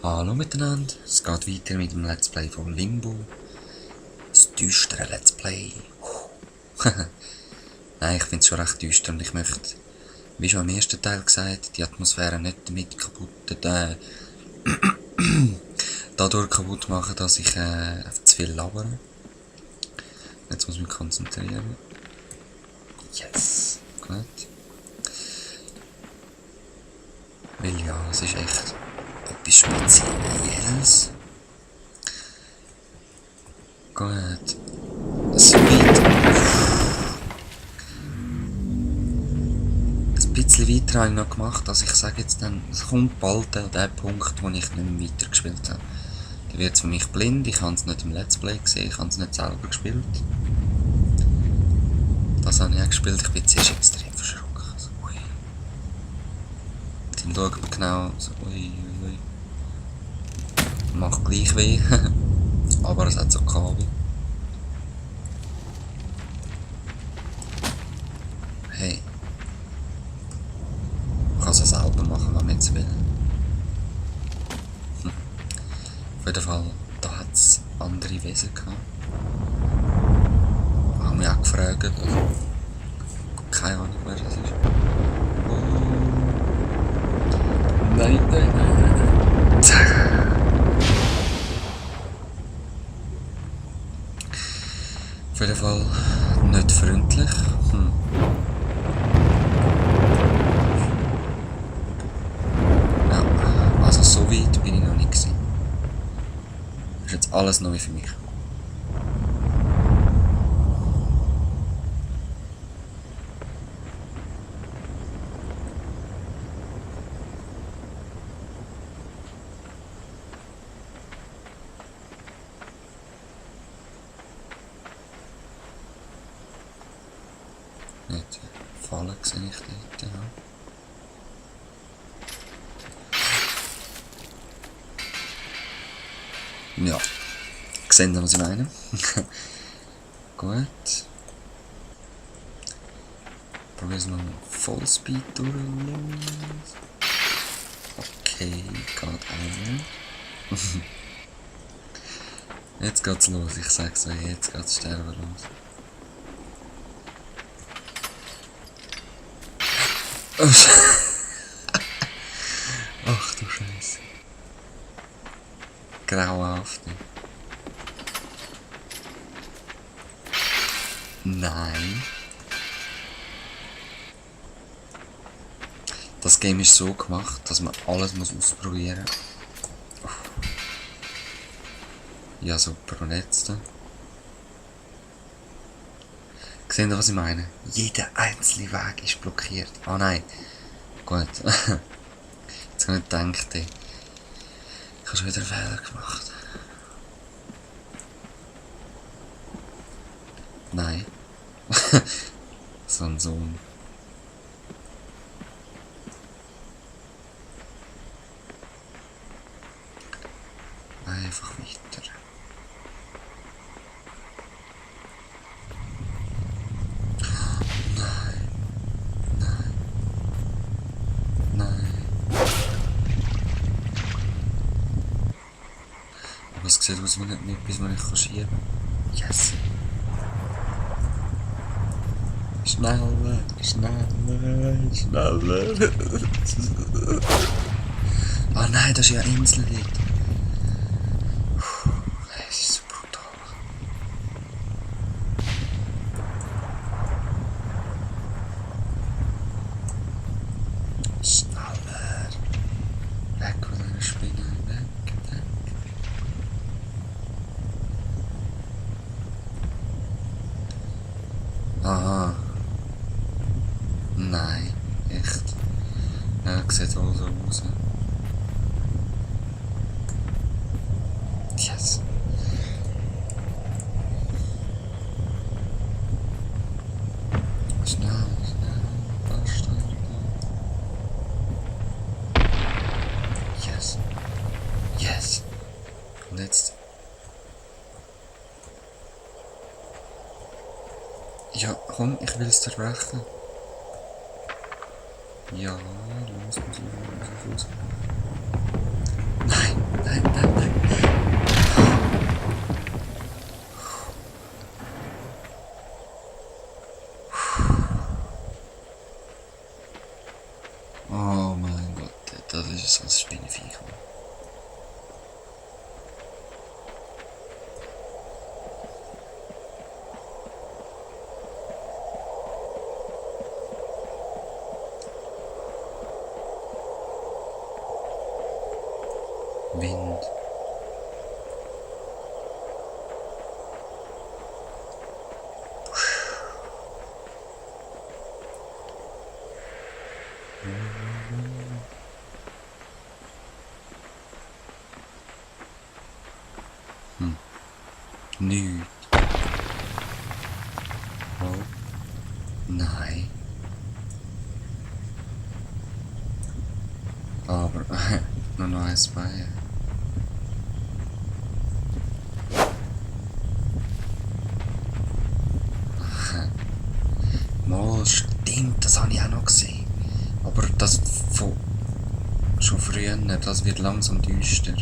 Hallo miteinander, es geht weiter mit dem Let's Play von Limbo. Das düstere Let's Play. Nein, ich finde es schon recht düster und ich möchte, wie schon im ersten Teil gesagt, die Atmosphäre nicht damit dadurch kaputt machen, dass ich zu viel labere. Jetzt muss ich mich konzentrieren. Yes, gut. Weil ja, es ist echt etwas Spezielles. Gut. So weit. Ein bisschen weiter habe ich noch gemacht, also ich sage jetzt dann, es kommt bald der Punkt, wo ich nicht mehr weitergespielt habe. Da wird es für mich blind, ich habe es nicht im Let's Play gesehen, ich habe es nicht selber gespielt. Das habe ich auch gespielt, ich bin zuerst extrem verschrocken. Also, ui. Dann schaut man genau, so, ui. Macht gleich weh, aber es hat so Kabel. Hey. Man kann es selber machen, wenn man jetzt will. Auf jeden Fall, da hat es andere Wesen gehabt. Haben mich auch gefragt. Keine Ahnung, wer das ist. Oh. Nein. Auf jeden Fall nicht freundlich. Ja, also so weit bin ich noch nicht gewesen. Das ist jetzt alles neu für mich. Nicht Fallen sehe ich dort, ja. Ja, gesehen, was ich meine. Gut. Probieren wir mal Vollspeed durch. Okay, geht einer. Jetzt geht's los, ich sag's euch, jetzt geht's sterben los. Ach du Scheiße. Grauenhaft. Nein. Das Game ist so gemacht, dass man alles ausprobieren muss. Ja, super. Und jetzt? Seht ihr, was ich meine? Jeder einzelne Weg ist blockiert. Ah nein. Gut. Jetzt habe ich gedacht, ich habe schon wieder einen Fehler gemacht. Nein. So ein Sohn. Einfach weiter. Nein. Nein. Nein. Aber es sieht aus wie nicht etwas, was ich schieben kann. Yes. Schneller, schneller, schneller. Ah nein, das ist ja eine Insel dort. Es ist so brutal. Schneller. Weg von einer Spinne. Weg, weg. Aha. Nein, echt. Ja, sieht wohl so aus. Yes. Schnell, schnell, Bastard. Yes. Yes. Und jetzt. Ja, komm, ich will es zerbrechen. Ja, los. Nein! so ein Spinnenviech. Wind. Nichts. Oh. Nein. Aber noch eins bei. Mal, stimmt, das habe ich auch noch gesehen. Aber das von schon früher, das wird langsam düster.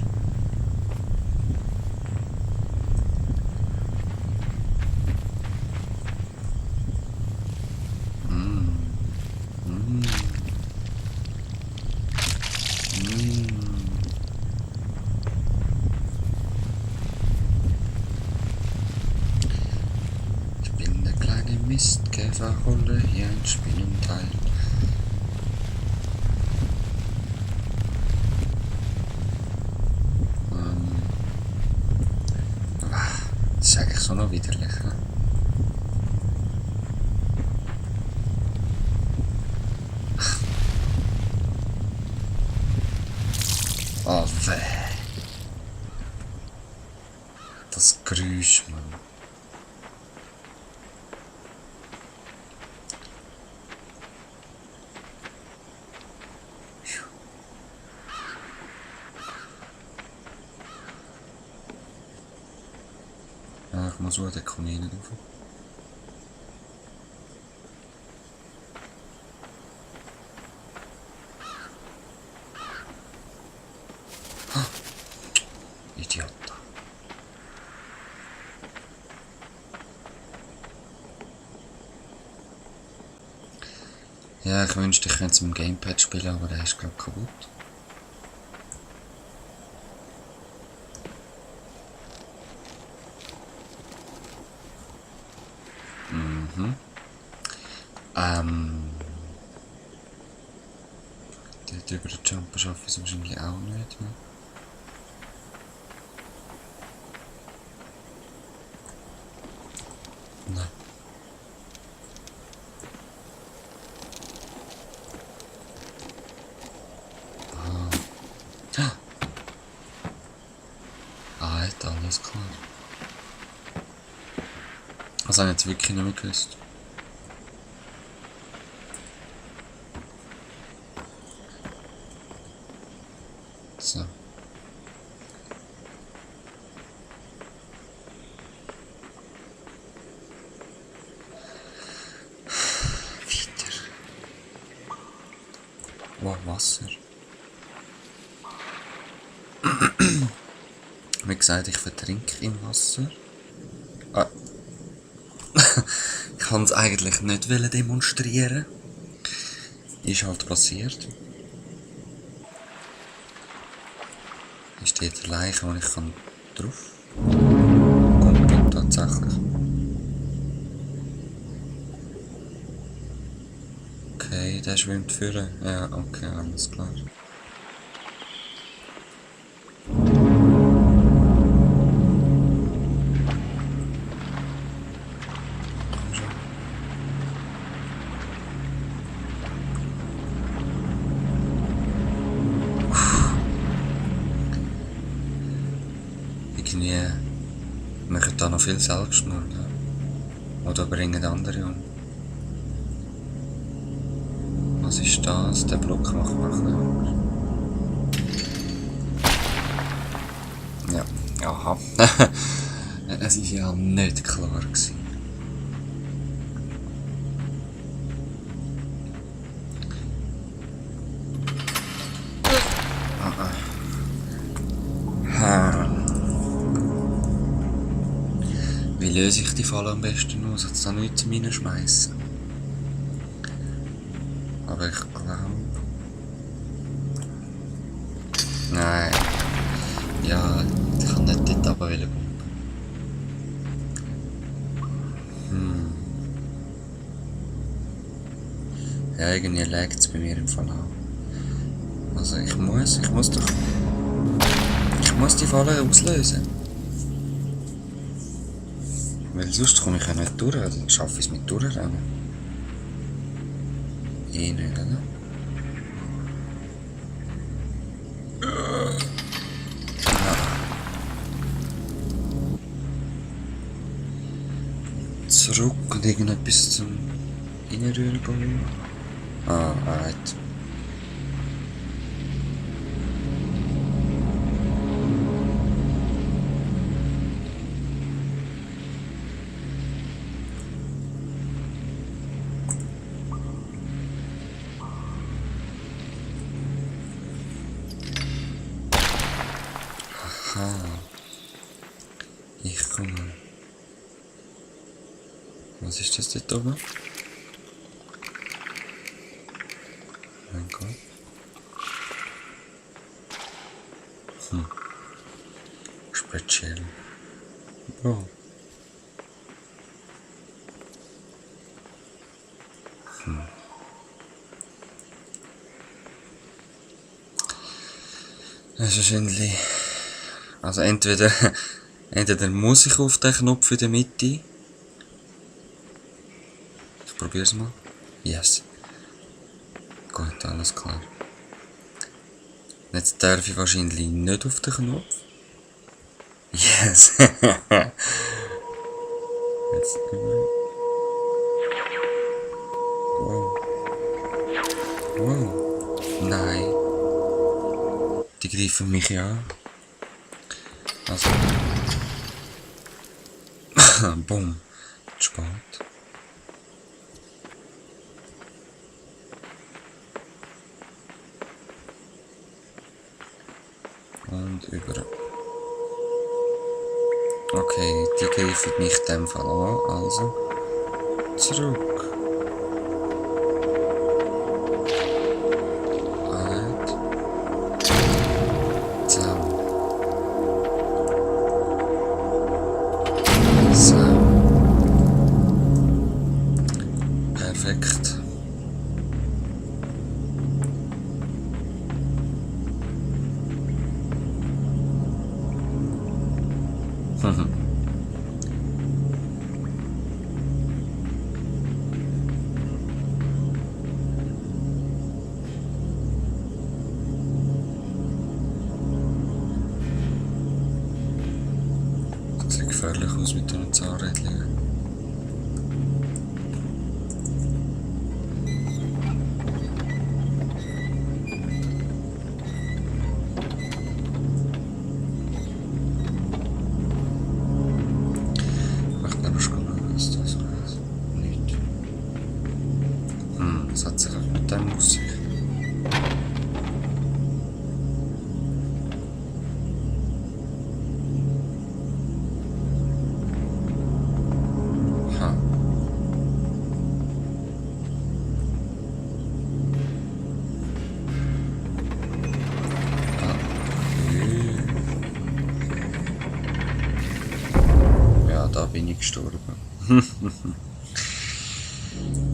Ich bin der kleine Mistkäfer, hole hier ein Spinnenteil. Das ist eigentlich so noch widerlich. Ne? Oh weh. Das Geräusch, Mann. Ja, ich muss suchen, da komme ich nicht rauf. Idiot. Ja, ich wünschte, ich könnte es mit dem Gamepad spielen, aber der ist gerade kaputt. Dort über den Jumper schaffe ich es wahrscheinlich auch nicht. Ne? Nein. Alter, alles klar. Das habe ich jetzt wirklich nicht mehr gewusst. So. Weiter. Wow, Wasser. Wie gesagt, ich vertrinke im Wasser. Ah. Ich kann es eigentlich nicht demonstrieren. Ist halt passiert. Ist dort eine Leiche, wo ich drauf kommen tatsächlich. Okay, der schwimmt führen. Ja, okay, alles klar. Irgendwie machen da noch viel Selbstmord. Oder bringen andere um. Was ist das? Der Block macht mir Angst. Ja, aha. Es war ja nicht klar gewesen. Wie löse ich die Falle am besten aus? Jetzt da nichts zum Reinschmeissen. Aber ich glaube... Nein. Ja, ich kann nicht dort runter wollen. Ja, irgendwie laggt es bei mir im Fall auch. Also ich muss die Falle auslösen. Weil sonst komme ich ja nicht durch, dann schaffe ich es mit durchrennen. Eh nicht, oder? Zurück und irgendetwas zum Reinrühren gehen. Ah, right. Aha. Ich komme. Was ist das dort oben? Mein Gott. Speziell. Oh. Das ist wahrscheinlich. Also entweder muss ich auf den Knopf in der Mitte. Ich probier's mal. Yes. Gut, alles klar. Jetzt darf ich wahrscheinlich nicht auf den Knopf. Yes. Jetzt wow. Wow. Nein. Die greifen mich ja an. Also. Bumm. Zu spät. Und über. Okay, die greifen mich in dem Fall an. Also. Zurück. So. Perfekt. Das sieht gefährlich aus mit den Zahnrädchen. Was hat sich mit dem auf sich? Ha. Ja, da bin ich gestorben.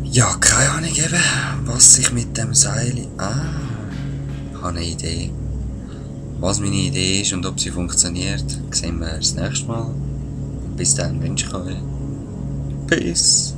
Ja, keine Ahnung eben, was ich mit dem Seil... ich habe eine Idee. Was meine Idee ist und ob sie funktioniert, sehen wir das nächste Mal. Bis dann wünsche ich euch Peace.